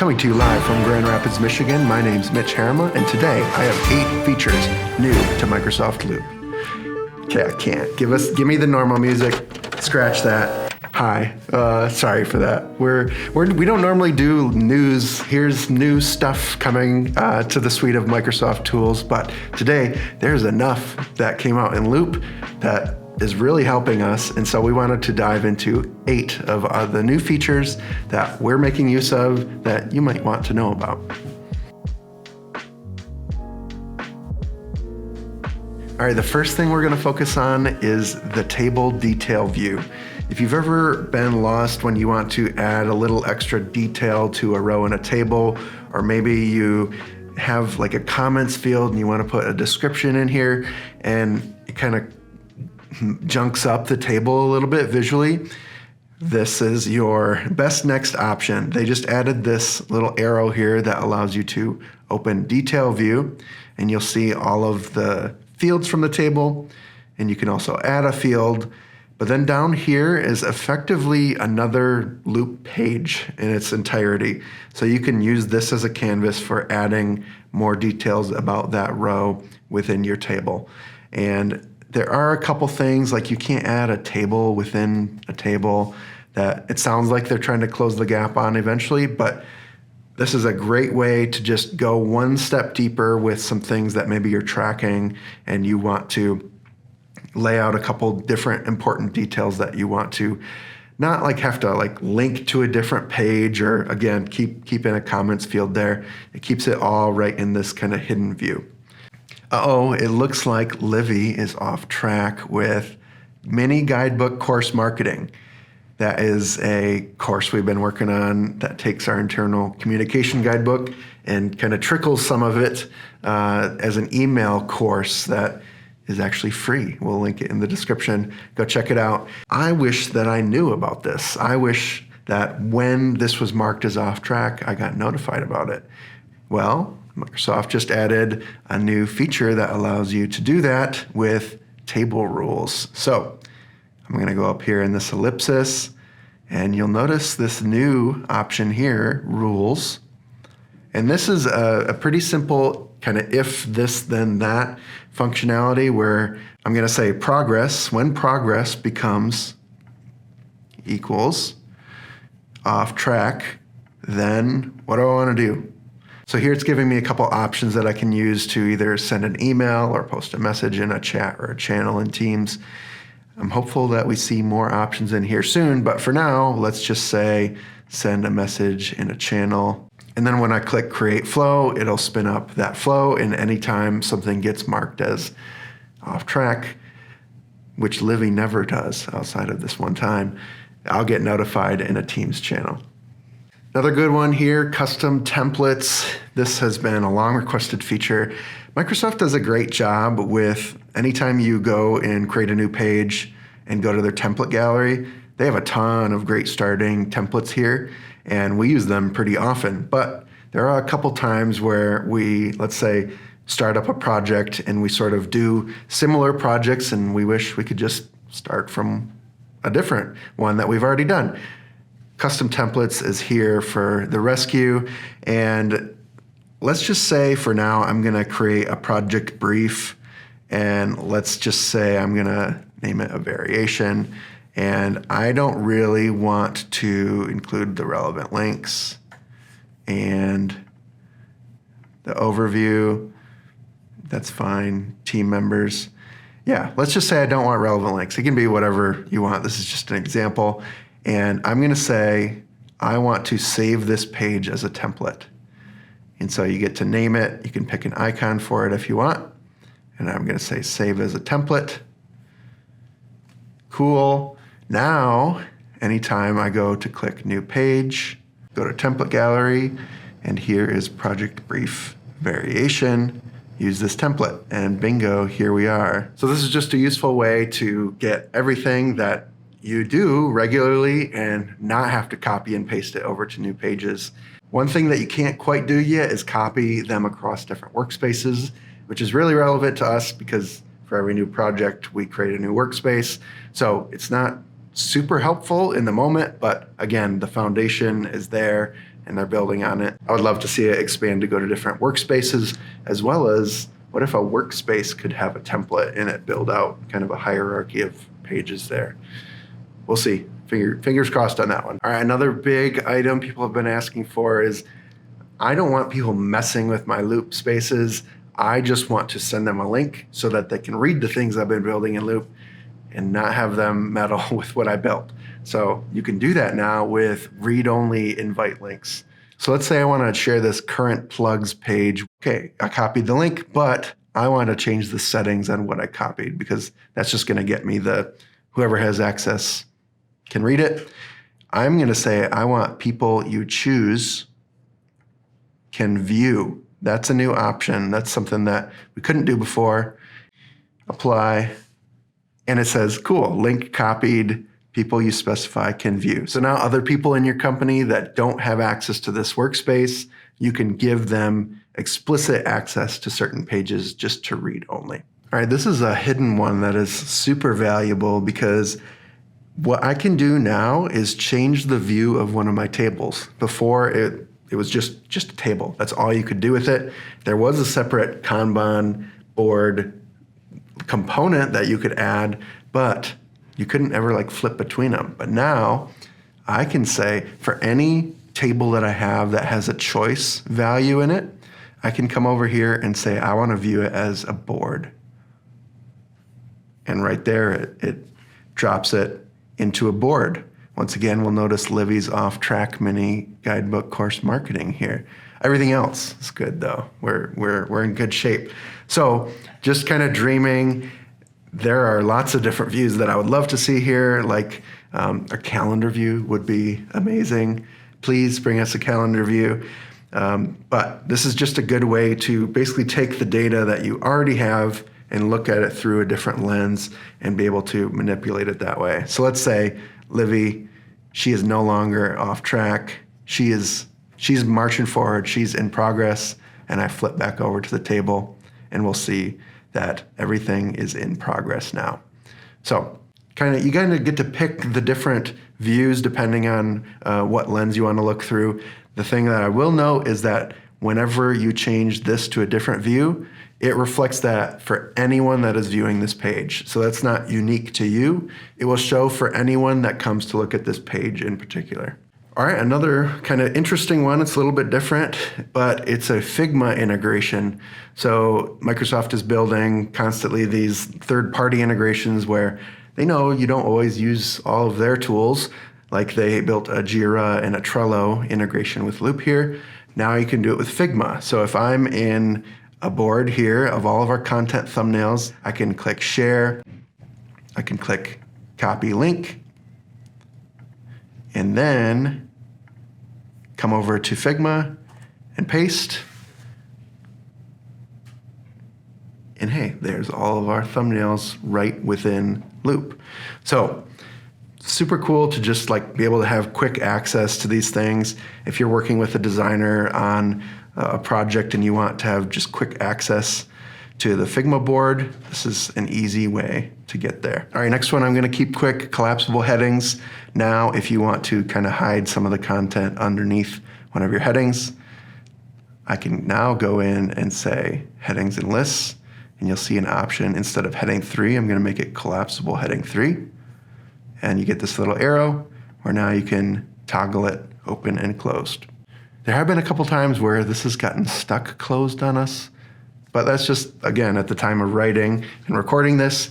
Coming to you live from Grand Rapids, Michigan, my name's Mitch Harima, and today I have 8 features new to Microsoft Loop. Okay, I can't. Give me the normal music. Scratch that. Hi. Sorry for that. We don't normally do news. Here's new stuff coming to the suite of Microsoft tools, but today there's enough that came out in Loop that is really helping us, and so we wanted to dive into 8 of the new features that we're making use of that you might want to know about. All right, the first thing we're going to focus on is the table detail view. If you've ever been lost when you want to add a little extra detail to a row in a table, or maybe you have like a comments field and you want to put a description in here and it kind of junks up the table a little bit visually, this is your best next option. They just added this little arrow here that allows you to open detail view, and you'll see all of the fields from the table, and you can also add a field. But then down here is effectively another Loop page in its entirety. So you can use this as a canvas for adding more details about that row within your table. And there are a couple things, like you can't add a table within a table that it sounds like they're trying to close the gap on eventually, but this is a great way to just go one step deeper with some things that maybe you're tracking and you want to lay out a couple different important details that you want to not like have to like link to a different page, or again, keep in a comments field there. It keeps it all right in this kind of hidden view. It looks like Livy is off track with mini guidebook course marketing. That is a course we've been working on that takes our internal communication guidebook and kind of trickles some of it as an email course that is actually free. We'll link it in the description. Go check it out. I wish that I knew about this. I wish that when this was marked as off track, I got notified about it. Well, Microsoft just added a new feature that allows you to do that with table rules. So I'm going to go up here in this ellipsis, and you'll notice this new option here, rules. And this is a pretty simple kind of if this then that functionality where I'm going to say progress. When progress becomes equals off track, then what do I want to do? So here it's giving me a couple options that I can use to either send an email or post a message in a chat or a channel in Teams. I'm hopeful that we see more options in here soon, but for now, let's just say send a message in a channel. And then when I click create flow, it'll spin up that flow, and anytime something gets marked as off track, which Livy never does outside of this one time, I'll get notified in a Teams channel. Another good one here, custom templates. This has been a long requested feature. Microsoft does a great job with anytime you go and create a new page and go to their template gallery, they have a ton of great starting templates here, and we use them pretty often. But there are a couple times where we, let's say, start up a project and we sort of do similar projects and we wish we could just start from a different one that we've already done. Custom templates is here for the rescue, and let's just say for now I'm going to create a project brief, and let's just say I'm going to name it a variation, and I don't really want to include the relevant links and the overview. That's fine. Team members. Yeah, let's just say I don't want relevant links. It can be whatever you want. This is just an example. And I'm going to say, I want to save this page as a template. And so you get to name it. You can pick an icon for it if you want. And I'm going to say save as a template. Cool. Now, anytime I go to click new page, go to template gallery, and here is project brief variation. Use this template, and bingo, here we are. So this is just a useful way to get everything that you do regularly and not have to copy and paste it over to new pages. One thing that you can't quite do yet is copy them across different workspaces, which is really relevant to us because for every new project, we create a new workspace. So it's not super helpful in the moment, but again, the foundation is there and they're building on it. I would love to see it expand to go to different workspaces, as well as what if a workspace could have a template in it, build out kind of a hierarchy of pages there. We'll see. Fingers crossed on that one. All right, another big item people have been asking for is, I don't want people messing with my loop spaces. I just want to send them a link so that they can read the things I've been building in Loop and not have them meddle with what I built. So you can do that now with read-only invite links. So let's say I want to share this current plugs page. Okay, I copied the link, but I want to change the settings on what I copied, because that's just going to get me whoever has access can read it. I'm going to say I want people you choose can view. That's a new option. That's something that we couldn't do before. Apply. And it says, cool, link copied, people you specify can view. So now other people in your company that don't have access to this workspace, you can give them explicit access to certain pages just to read only. All right, this is a hidden one that is super valuable, because what I can do now is change the view of one of my tables. Before it was just a table. That's all you could do with it. There was a separate Kanban board component that you could add, but you couldn't ever flip between them. But now I can say, for any table that I have that has a choice value in it, I can come over here and say, I want to view it as a board. And right there, it drops it into a board. Once again, we'll notice Livy's off-track mini guidebook course marketing here. Everything else is good though. We're in good shape. So just kind of dreaming. There are lots of different views that I would love to see here, like a calendar view would be amazing. Please bring us a calendar view. But this is just a good way to basically take the data that you already have and look at it through a different lens and be able to manipulate it that way. So let's say Livy, she is no longer off track. She's marching forward. She's in progress. And I flip back over to the table, and we'll see that everything is in progress now. So you kind of get to pick the different views depending on what lens you want to look through. The thing that I will note is that whenever you change this to a different view, it reflects that for anyone that is viewing this page. So that's not unique to you. It will show for anyone that comes to look at this page in particular. All right, another kind of interesting one. It's a little bit different, but it's a Figma integration. So Microsoft is building constantly these third-party integrations where they know you don't always use all of their tools. Like they built a Jira and a Trello integration with Loop here. Now you can do it with Figma. So if I'm in a board here of all of our content thumbnails, I can click share, I can click copy link, and then come over to Figma and paste. And hey, there's all of our thumbnails right within Loop. So super cool to just be able to have quick access to these things. If you're working with a designer on a project and you want to have just quick access to the Figma board, this is an easy way to get there. All right, next one I'm going to keep quick, collapsible headings. Now, if you want to kind of hide some of the content underneath one of your headings, I can now go in and say headings and lists, and you'll see an option. Instead of heading 3, I'm going to make it collapsible heading 3. And you get this little arrow where now you can toggle it open and closed. There have been a couple times where this has gotten stuck closed on us, but that's just, again, at the time of writing and recording this,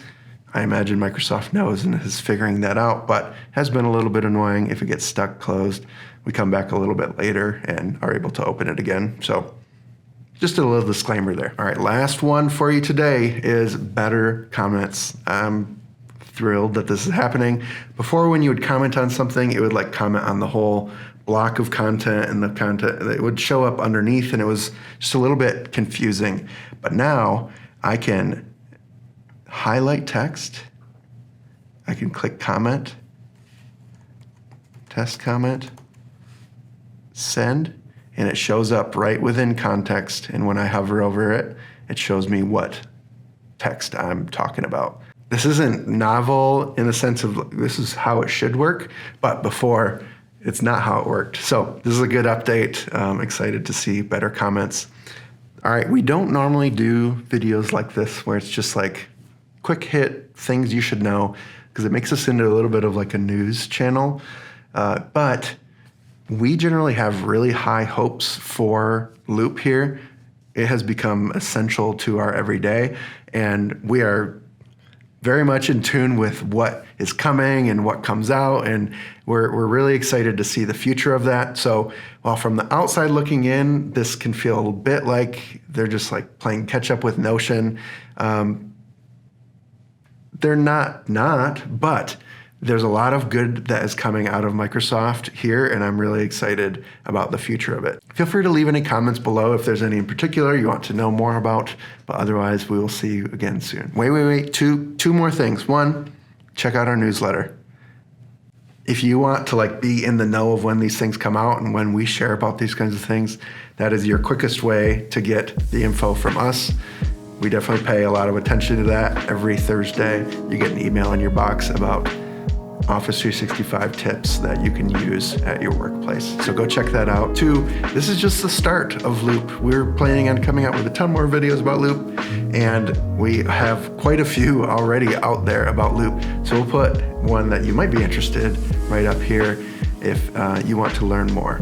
I imagine Microsoft knows and is figuring that out, but has been a little bit annoying if it gets stuck closed. We come back a little bit later and are able to open it again. So just a little disclaimer there. All right, last one for you today is better comments. I'm thrilled that this is happening. Before, when you would comment on something, it would comment on the whole block of content, and the content, it would show up underneath, and it was just a little bit confusing. But now I can highlight text. I can click comment, test comment, send, and it shows up right within context. And when I hover over it, it shows me what text I'm talking about. This isn't novel in the sense of this is how it should work, but before it's not how it worked. So this is a good update. Excited to see better comments. All right, we don't normally do videos like this where it's just like quick hit things you should know, because it makes us into a little bit of like a news channel. But we generally have really high hopes for Loop here. It has become essential to our everyday, and we are very much in tune with what is coming and what comes out, and we're really excited to see the future of that. So while from the outside looking in, this can feel a bit like they're just like playing catch up with Notion. They're not, but there's a lot of good that is coming out of Microsoft here, and I'm really excited about the future of it. Feel free to leave any comments below if there's any in particular you want to know more about, but otherwise we will see you again soon. Wait, two more things. One, check out our newsletter. If you want to like be in the know of when these things come out and when we share about these kinds of things, that is your quickest way to get the info from us. We definitely pay a lot of attention to that. Every Thursday, you get an email in your box about Office 365 tips that you can use at your workplace. So go check that out. 2, this is just the start of Loop. We're planning on coming out with a ton more videos about Loop, and we have quite a few already out there about Loop. So we'll put one that you might be interested right up here if you want to learn more.